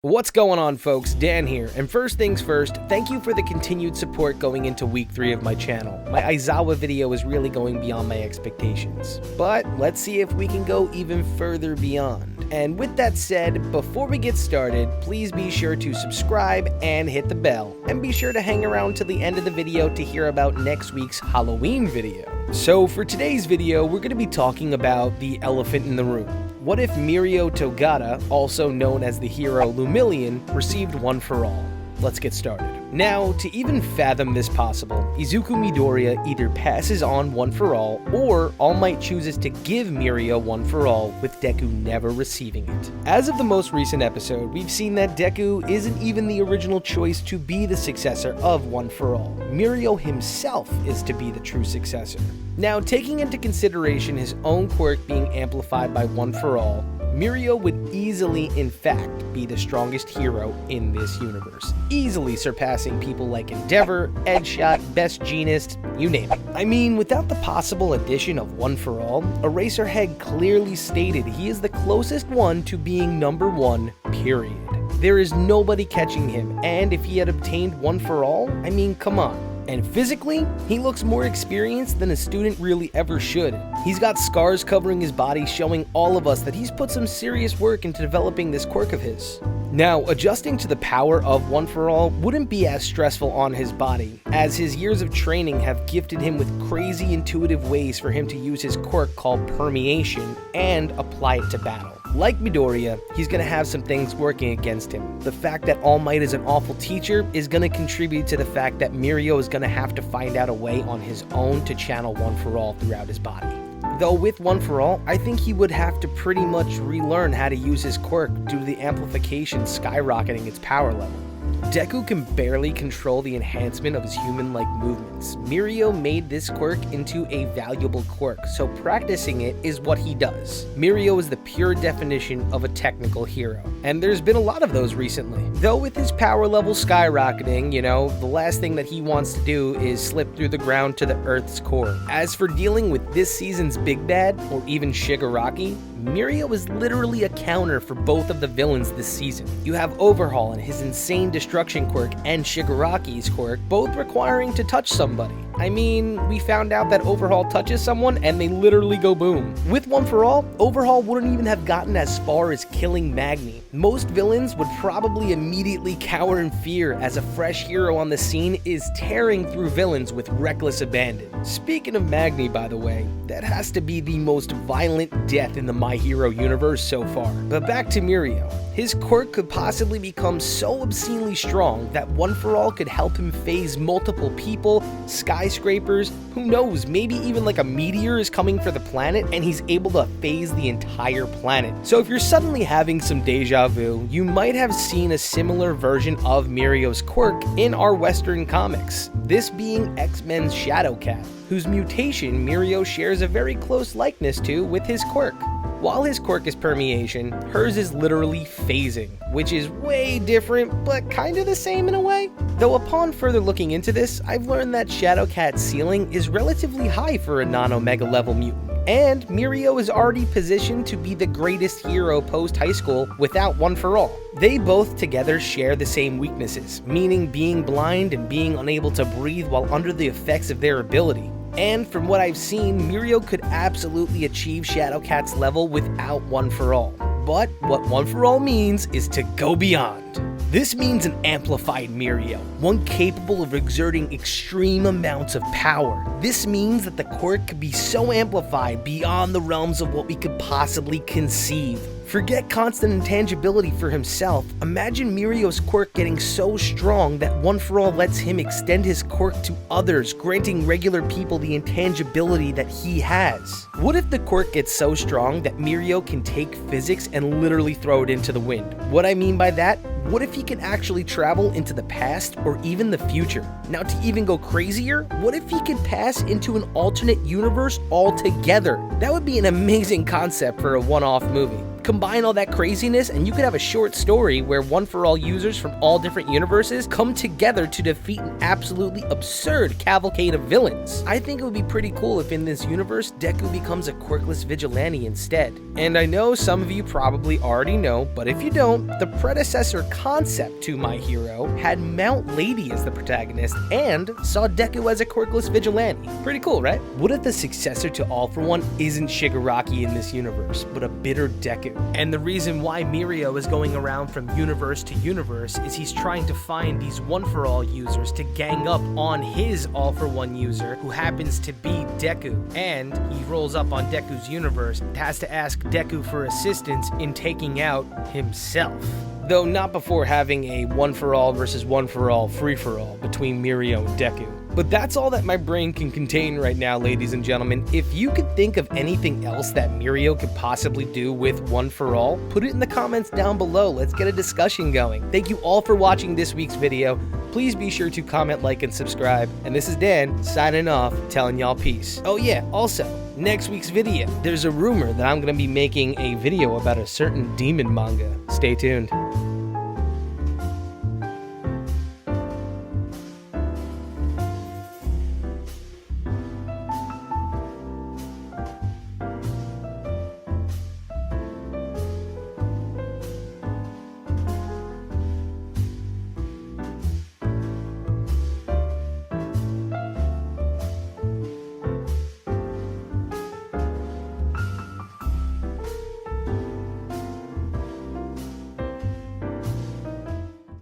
What's going on, folks? Dan here, and first things first, thank you for the continued support going into week 3 of my channel. My Aizawa video is really going beyond my expectations, but let's see if we can go even further beyond. And with that said, before we get started, please be sure to subscribe and hit the bell, and be sure to hang around till the end of the video to hear about next week's Halloween video. So for today's video, we're going to be talking about the elephant in the room. What if Mirio Togata, also known as the hero Lumillion, received One for All? Let's get started. Now, to even fathom this possible, Izuku Midoriya either passes on One for All, or All Might chooses to give Mirio One for All, with Deku never receiving it. As of the most recent episode, we've seen that Deku isn't even the original choice to be the successor of One for All. Mirio himself is to be the true successor. Now, taking into consideration his own quirk being amplified by One for All, Mirio would easily, in fact, be the strongest hero in this universe, easily surpassing people like Endeavor, Edgeshot, Best Jeanist, you name it. I mean, without the possible addition of One for All, Eraserhead clearly stated he is the closest one to being number 1, period. There is nobody catching him, and if he had obtained One for All, I mean, come on. And physically, he looks more experienced than a student really ever should. He's got scars covering his body, showing all of us that he's put some serious work into developing this quirk of his. Now, adjusting to the power of One for All wouldn't be as stressful on his body, as his years of training have gifted him with crazy intuitive ways for him to use his quirk called Permeation and apply it to battle. Like Midoriya, he's going to have some things working against him. The fact that All Might is an awful teacher is going to contribute to the fact that Mirio is going to have to find out a way on his own to channel One for All throughout his body. Though with One for All, I think he would have to pretty much relearn how to use his quirk due to the amplification skyrocketing its power level. Deku can barely control the enhancement of his human-like movements. Mirio made this quirk into a valuable quirk, so practicing it is what he does. Mirio is the pure definition of a technical hero, and there's been a lot of those recently. Though with his power level skyrocketing, the last thing that he wants to do is slip through the ground to the Earth's core. As for dealing with this season's big bad, or even Shigaraki, Mirio is literally a counter for both of the villains this season. You have Overhaul and his insane destruction quirk and Shigaraki's quirk, both requiring to touch somebody. I mean, we found out that Overhaul touches someone and they literally go boom. With One for All, Overhaul wouldn't even have gotten as far as killing Magni. Most villains would probably immediately cower in fear as a fresh hero on the scene is tearing through villains with reckless abandon. Speaking of Magni, by the way, that has to be the most violent death in the My Hero universe so far. But back to Mirio. His quirk could possibly become so obscenely strong that One for All could help him phase multiple people, skyscrapers, who knows, maybe even like a meteor is coming for the planet and he's able to phase the entire planet. So if you're suddenly having some deja vu, you might have seen a similar version of Mirio's quirk in our Western comics, this being X-Men's Shadowcat, whose mutation Mirio shares a very close likeness to with his quirk. While his quirk is Permeation, hers is literally phasing, which is way different, but kinda the same in a way. Though upon further looking into this, I've learned that Shadowcat's ceiling is relatively high for a non-Omega level mutant, and Mirio is already positioned to be the greatest hero post-high school without One for All. They both together share the same weaknesses, meaning being blind and being unable to breathe while under the effects of their ability. And from what I've seen, Mirio could absolutely achieve Shadowcat's level without One for All. But what One for All means is to go beyond. This means an amplified Mirio, one capable of exerting extreme amounts of power. This means that the quirk could be so amplified beyond the realms of what we could possibly conceive. Forget constant intangibility for himself. Imagine Mirio's quirk getting so strong that One for All lets him extend his quirk to others, granting regular people the intangibility that he has. What if the quirk gets so strong that Mirio can take physics and literally throw it into the wind? What I mean by that, what if he can actually travel into the past or even the future? Now, to even go crazier, what if he could pass into an alternate universe altogether? That would be an amazing concept for a one-off movie. Combine all that craziness and you could have a short story where One For All users from all different universes come together to defeat an absolutely absurd cavalcade of villains. I think it would be pretty cool if in this universe, Deku becomes a quirkless vigilante instead. And I know some of you probably already know, but if you don't, the predecessor concept to My Hero had Mount Lady as the protagonist and saw Deku as a quirkless vigilante. Pretty cool, right? What if the successor to All For One isn't Shigaraki in this universe, but a bitter Deku? And the reason why Mirio is going around from universe to universe is he's trying to find these One For All users to gang up on his All For One user who happens to be Deku. And he rolls up on Deku's universe and has to ask Deku for assistance in taking out himself. Though not before having a One For All versus One For All free-for-all between Mirio and Deku. But that's all that my brain can contain right now, ladies and gentlemen. If you could think of anything else that Mirio could possibly do with One For All, put it in the comments down below. Let's get a discussion going. Thank you all for watching this week's video. Please be sure to comment, like, and subscribe. And this is Dan, signing off, telling y'all peace. Oh yeah, also, next week's video, there's a rumor that I'm going to be making a video about a certain demon manga. Stay tuned.